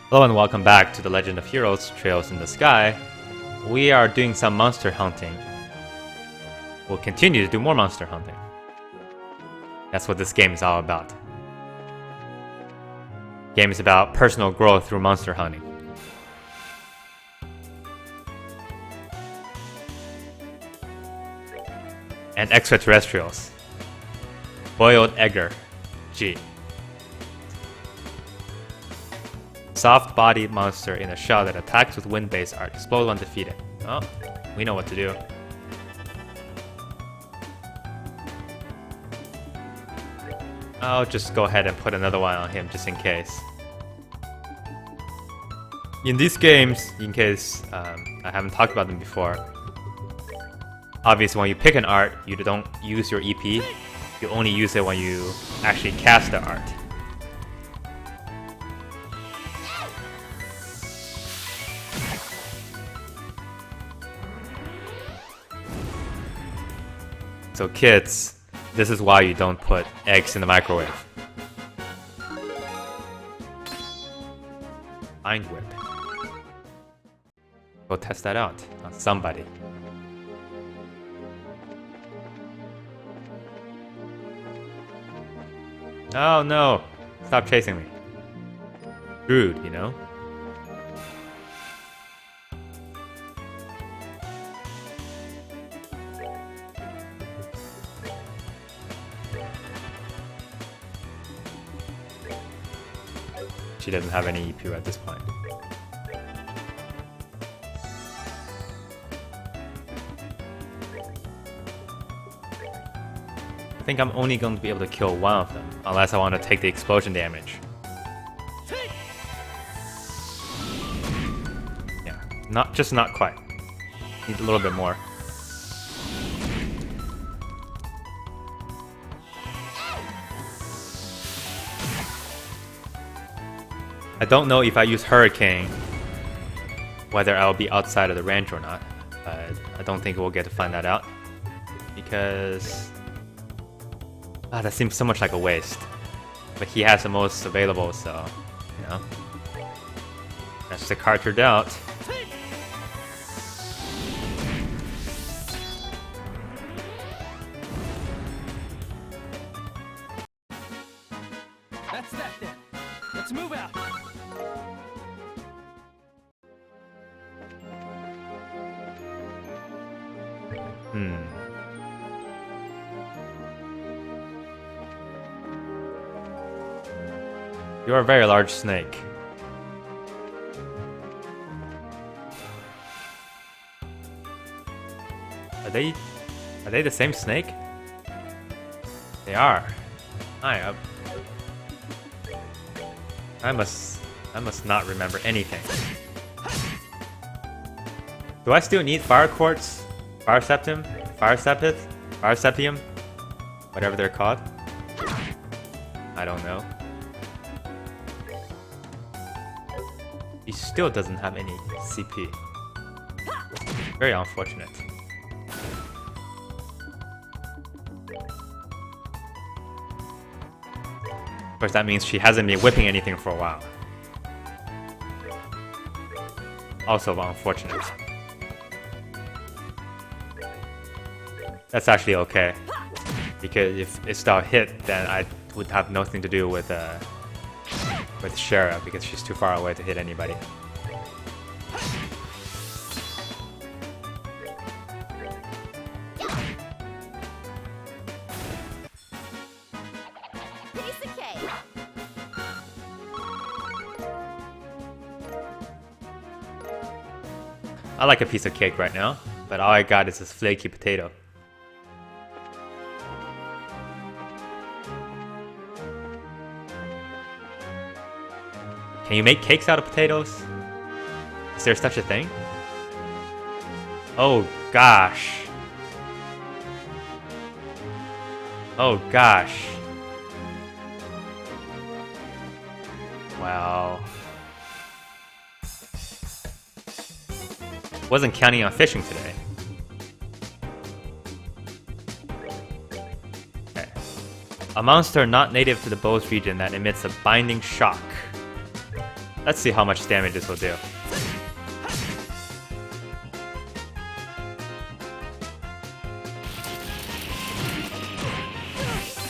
Hello and welcome back to the Legend of Heroes Trails in the Sky. We are doing some monster hunting. We'll continue to do more monster hunting. That's what this game is all about. Game is about personal growth through monster hunting. And extraterrestrials. Boiled Egger. G. Soft-bodied monster in a shell that attacks with wind-based art. Explode when defeated. Oh, we know what to do. I'll just go ahead and put another one on him just in case. In these games, in case I haven't talked about them before, obviously when you pick an art, you don't use your EP. You only use it when you actually cast the art. So kids, this is why you don't put eggs in the microwave. Mind Whip. Go test that out on somebody. Oh no! Stop chasing me. Rude, you know? She doesn't have any EP at this point. I think I'm only going to be able to kill one of them, unless I want to take the explosion damage. Yeah, not quite. Need a little bit more. I don't know if I use Hurricane, whether I'll be outside of the range or not. I don't think we'll get to find that out. Because... that seems so much like a waste. But he has the most available, so... you know. That's the card turned out. That's that then. Let's move out. You're a very large snake. Are they the same snake? They are. Hi, I must not remember anything. Do I still need Fire Quartz? Fire Septum? Fire Sepith? Fire Sepium? Whatever they're called? I don't know. He still doesn't have any CP. Very unfortunate. Of course, that means she hasn't been whipping anything for a while. Also unfortunate. That's actually okay. Because if Estelle hit, then I would have nothing to do with Shara, because she's too far away to hit anybody. I like a piece of cake right now, but all I got is this flaky potato. Can you make cakes out of potatoes? Is there such a thing? Oh gosh. Oh gosh. Wow. Wasn't counting on fishing today. Okay. A monster not native to the Bose region that emits a binding shock. Let's see how much damage this will do.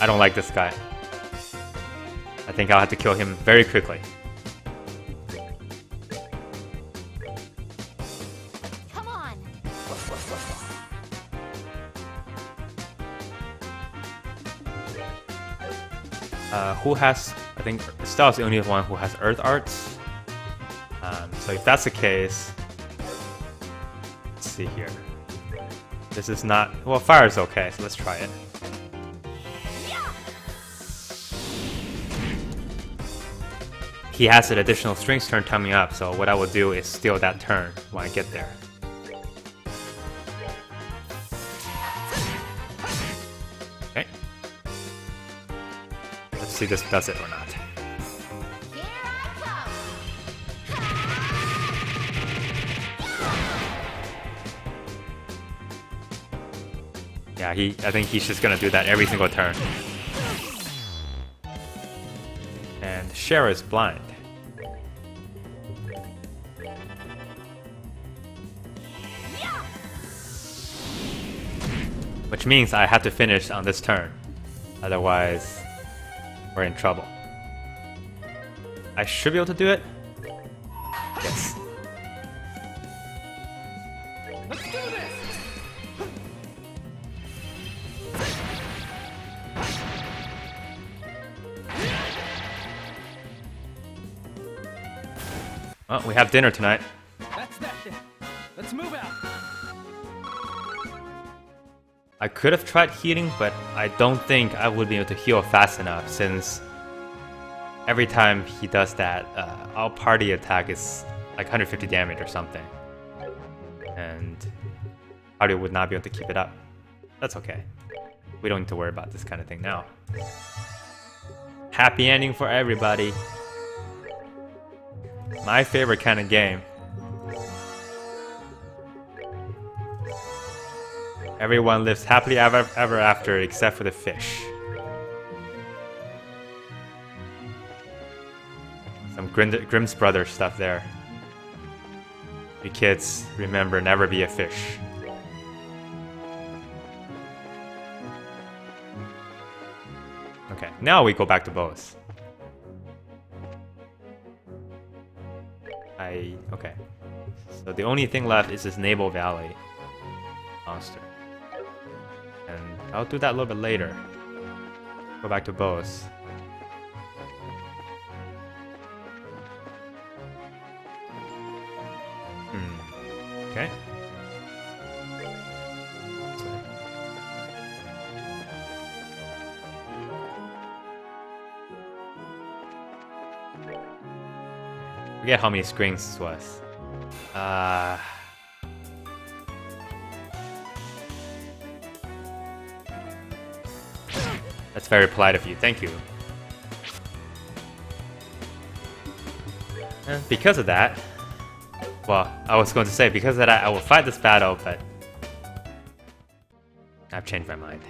I don't like this guy. I think I'll have to kill him very quickly. Come on. Who has... I think Estelle's the only one who has Earth Arts. So if that's the case... Let's see here. This is not... Well, fire is okay, so let's try it. He has an additional strings turn coming up, so what I will do is steal that turn when I get there. Okay. Let's see if this does it or not. Yeah, I think he's just gonna do that every single turn. And Shara is blind. Which means I have to finish on this turn. Otherwise, we're in trouble. I should be able to do it. Yes. Let's do this. Well, we have dinner tonight. That's that then. Let's move out. I could have tried healing, but I don't think I would be able to heal fast enough since every time he does that, our party attack is like 150 damage or something. And party would not be able to keep it up. That's okay. We don't need to worry about this kind of thing now. Happy ending for everybody. My favorite kind of game. Everyone lives happily ever after except for the fish. Some Grimm's Brothers stuff there. You kids, remember, never be a fish. Okay, now we go back to bows. Okay. So the only thing left is this Naval Valley monster. And I'll do that a little bit later. Go back to bows. Okay. Forget how many screens this was. That's very polite of you. Thank you. And because of that, well, I was going to say because of that I will fight this battle, but I've changed my mind.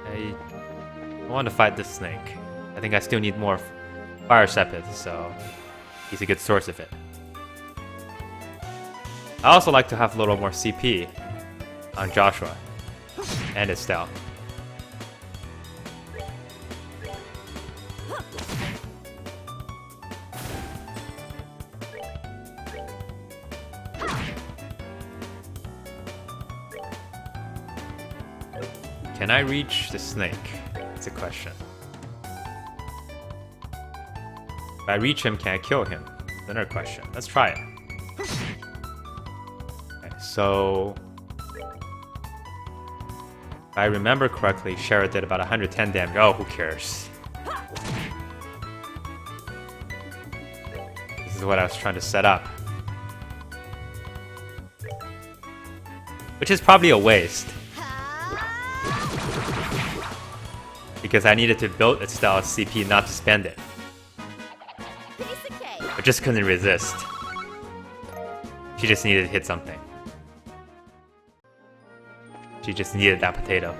I want to fight this snake. I think I still need more fire sepith, so he's a good source of it. I also like to have a little more CP on Joshua and Estelle. Can I reach the snake? That's a question. If I reach him, can I kill him? Another question. Let's try it. Okay, so if I remember correctly, Shara did about 110 damage. Oh, who cares? This is what I was trying to set up. Which is probably a waste. Because I needed to build Estelle's CP, not to spend it. I just couldn't resist. She just needed to hit something. She just needed that potato.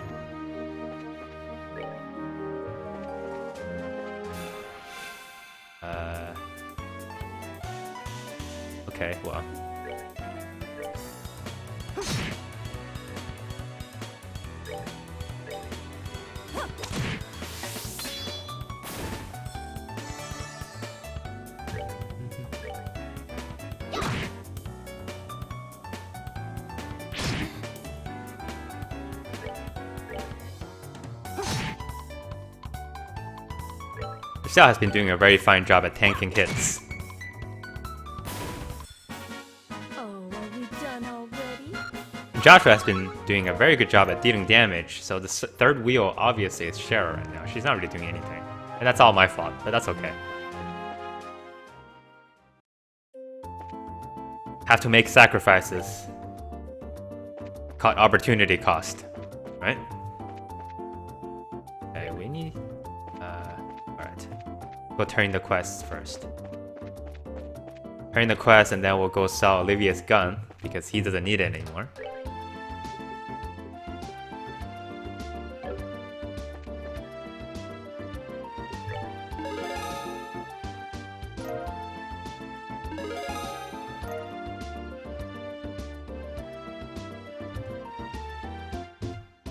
Okay, well. Xiao has been doing a very fine job at tanking hits. Joshua has been doing a very good job at dealing damage, so the third wheel obviously is Shara right now. She's not really doing anything. And that's all my fault, but that's okay. Have to make sacrifices. Opportunity cost, right? Okay, we need... alright. Go turn the quests first. Turn the quest and then we'll go sell Olivia's gun, because he doesn't need it anymore.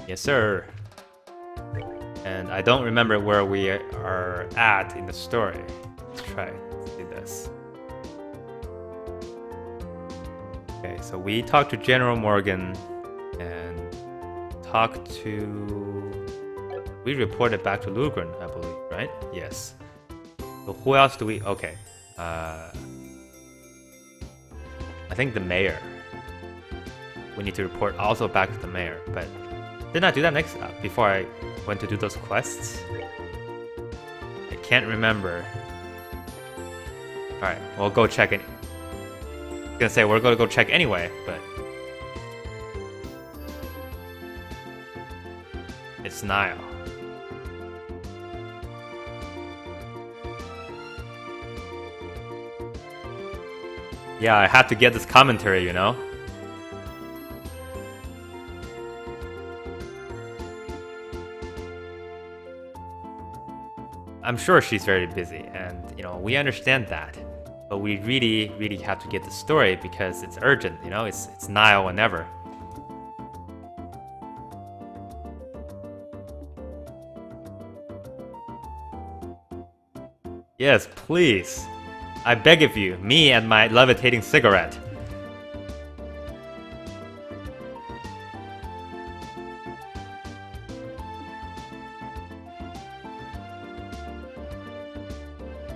Yes, sir. And I don't remember where we are at in the story. Let's try to do this. Okay, so we talked to General Morgan and talked to... We reported back to Lugren, I believe, right? Yes. So who else do we... Okay. I think the mayor. We need to report also back to the mayor, but... Didn't I do that next before I went to do those quests? I can't remember. Alright, we'll go check it. I was gonna say we're gonna go check anyway, but... It's Nile. Yeah, I had to get this commentary, you know? I'm sure she's very busy, and you know, we understand that. But we really, really have to get the story because it's urgent, you know, it's Nile whenever. Yes, please. I beg of you, me and my levitating cigarette.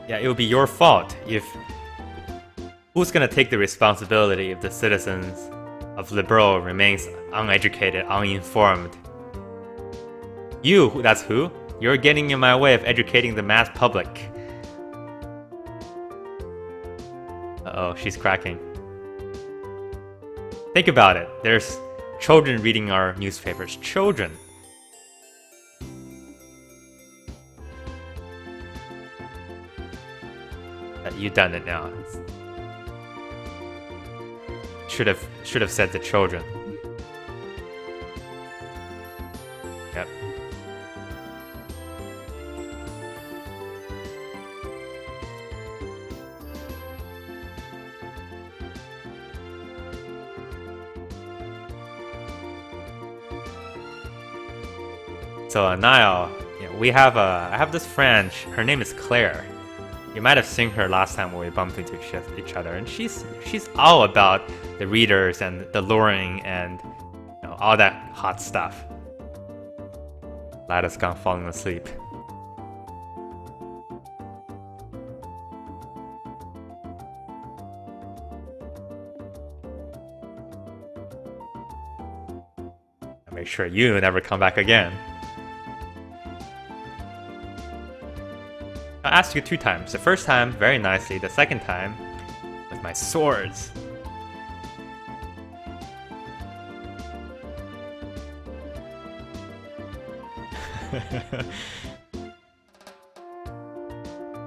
Yeah, it would be your fault if... Who's gonna take the responsibility if the citizens of Liberal remains uneducated, uninformed? You, that's who. You're getting in my way of educating the mass public. Uh-oh, she's cracking. Think about it. There's children reading our newspapers. Children. You've done it now. Should have said the children. Yep. So Niall, you know, I have this friend. Her name is Claire. You might have seen her last time when we bumped into each other, and she's all about the readers and the luring and you know, all that hot stuff. Lada's gone falling asleep. I'll make sure you never come back again. I asked you 2 times. The first time, very nicely. The second time, with my swords.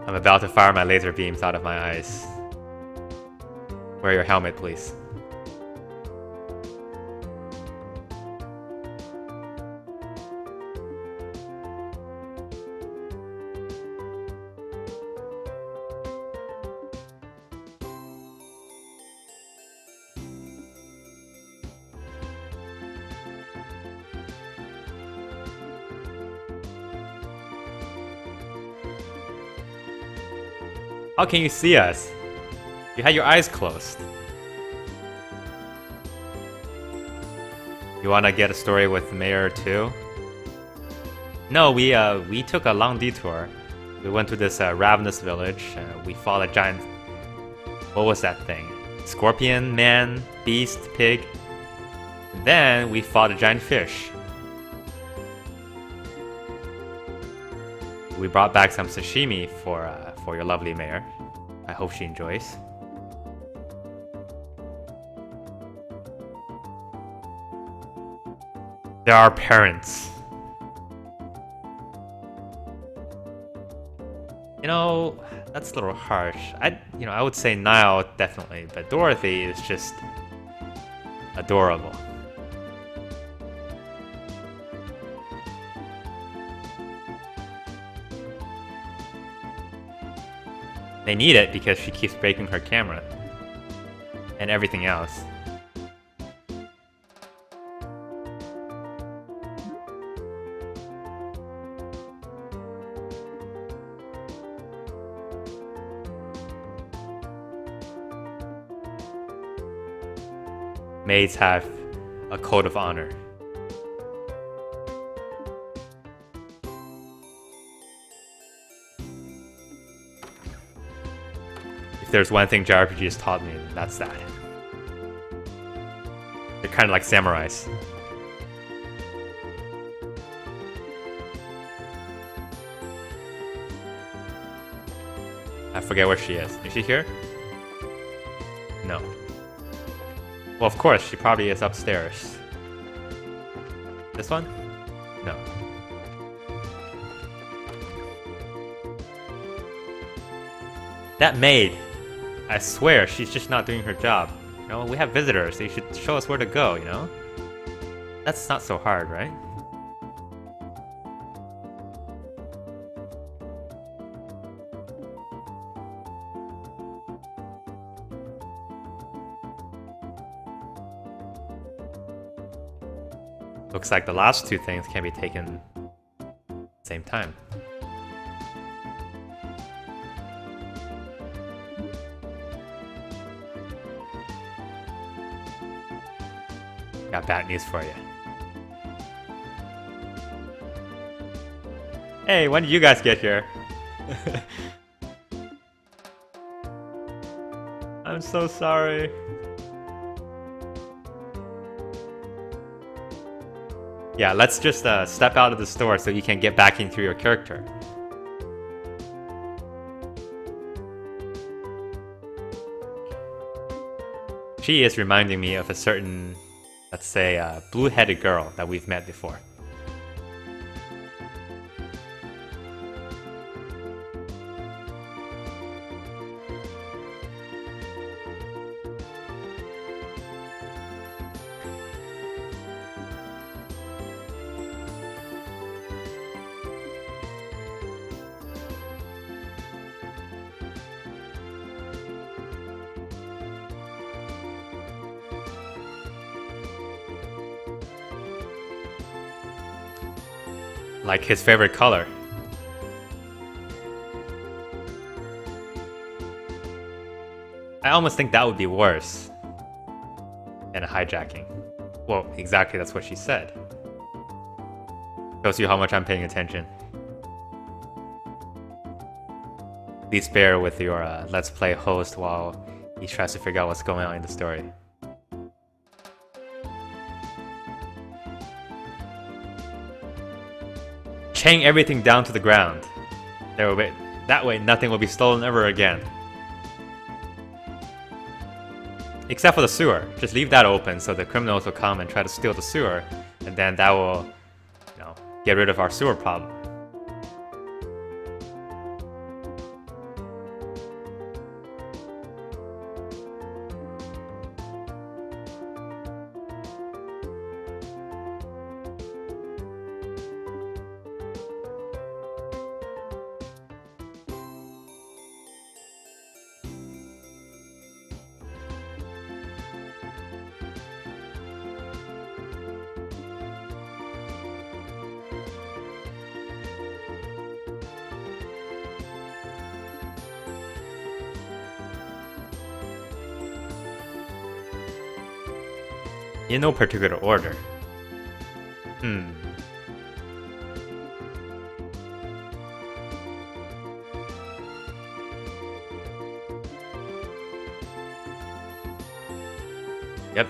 I'm about to fire my laser beams out of my eyes. Wear your helmet, please. How can you see us? You had your eyes closed. You wanna get a story with Mayor too? No, we took a long detour. We went to this ravenous village. We fought a giant. What was that thing? Scorpion, man, beast, pig. And then we fought a giant fish. We brought back some sashimi for your lovely mayor. I hope she enjoys. There are parents. You know, that's a little harsh. I would say Niall definitely, but Dorothy is just adorable. They need it because she keeps breaking her camera and everything else. Maids have a code of honor. If there's one thing JRPG has taught me, that's that. They're kind of like samurais. I forget where she is. Is she here? No. Well, of course, she probably is upstairs. This one? No. That maid, I swear, she's just not doing her job. You know, we have visitors, so you should show us where to go, you know? That's not so hard, right? Looks like the last two things can be taken at the same time. Got bad news for you. Hey, when did you guys get here? I'm so sorry. Yeah, let's just step out of the store so you can get back into your character. She is reminding me of a certain, let's say, blue-headed girl that we've met before. Like his favorite color. I almost think that would be worse than a hijacking. Well, exactly, that's what she said. Shows you how much I'm paying attention. Please bear with your Let's Play host while he tries to figure out what's going on in the story. Chain everything down to the ground. That way nothing will be stolen ever again. Except for the sewer. Just leave that open so the criminals will come and try to steal the sewer, and then that will, you know, get rid of our sewer problem. In no particular order. Yep.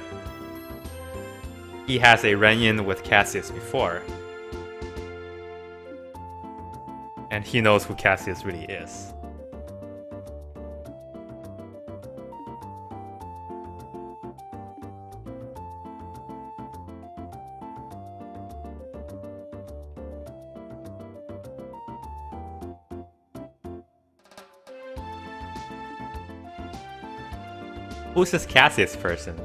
He has a run-in with Cassius before. And he knows who Cassius really is. Who's this Cassius person?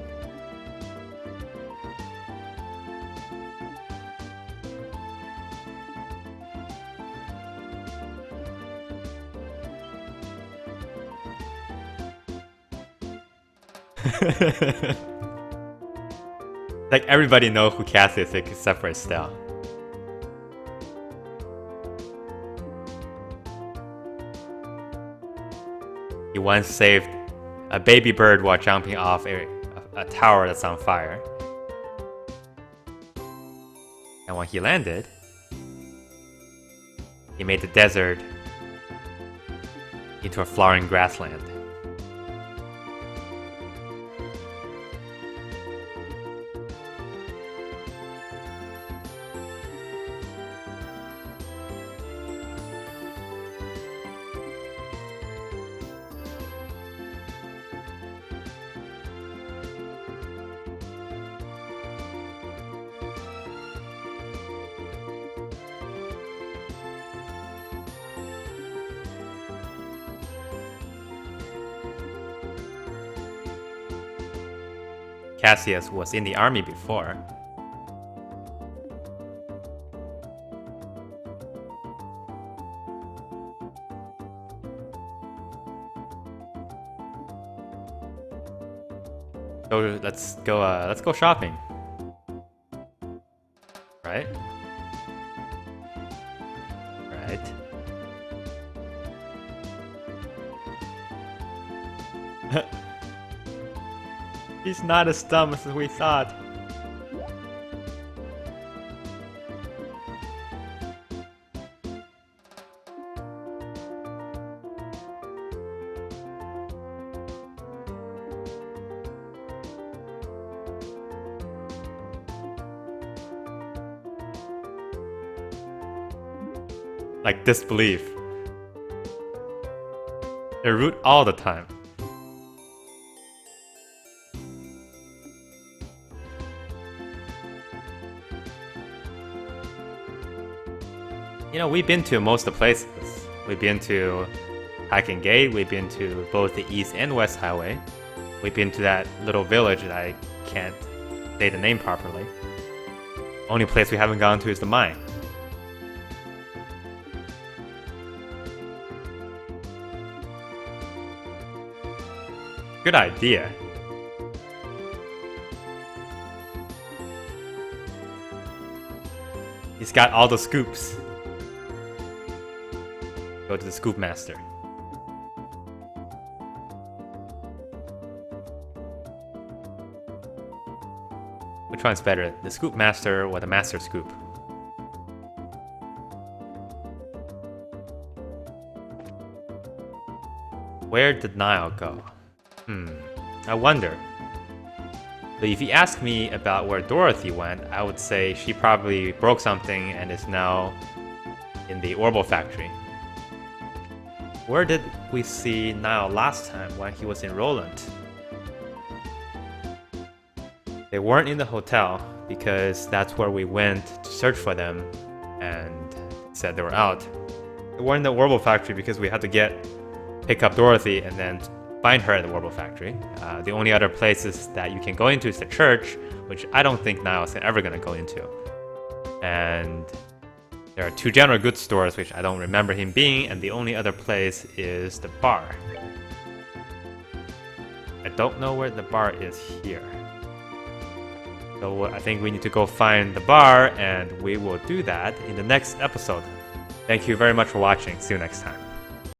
Like everybody knows who Cassius is except for Estelle. He once saved a baby bird while jumping off a tower that's on fire. And when he landed, he made the desert into a flowering grassland. Cassius was in the army before. So let's go shopping. Right? Right. He's not as dumb as we thought. Like disbelief. They're rude all the time. You know, we've been to most of the places. We've been to Hacking Gate, we've been to both the East and West Highway. We've been to that little village that I can't say the name properly. Only place we haven't gone to is the mine. Good idea. He's got all the scoops. Go to the Scoop Master. Which one's better, the Scoop Master or the Master Scoop? Where did Niall go? I wonder. But if you ask me about where Dorothy went, I would say she probably broke something and is now in the Orbital Factory. Where did we see Niall last time when he was in Roland? They weren't in the hotel because that's where we went to search for them and said they were out. They weren't in the Orbital Factory because we had to pick up Dorothy and then find her at the Orbital Factory. The only other places that you can go into is the church, which I don't think Niall's ever going to go into. And there are two general goods stores, which I don't remember him being, and the only other place is the bar. I don't know where the bar is here. So I think we need to go find the bar, and we will do that in the next episode. Thank you very much for watching. See you next time.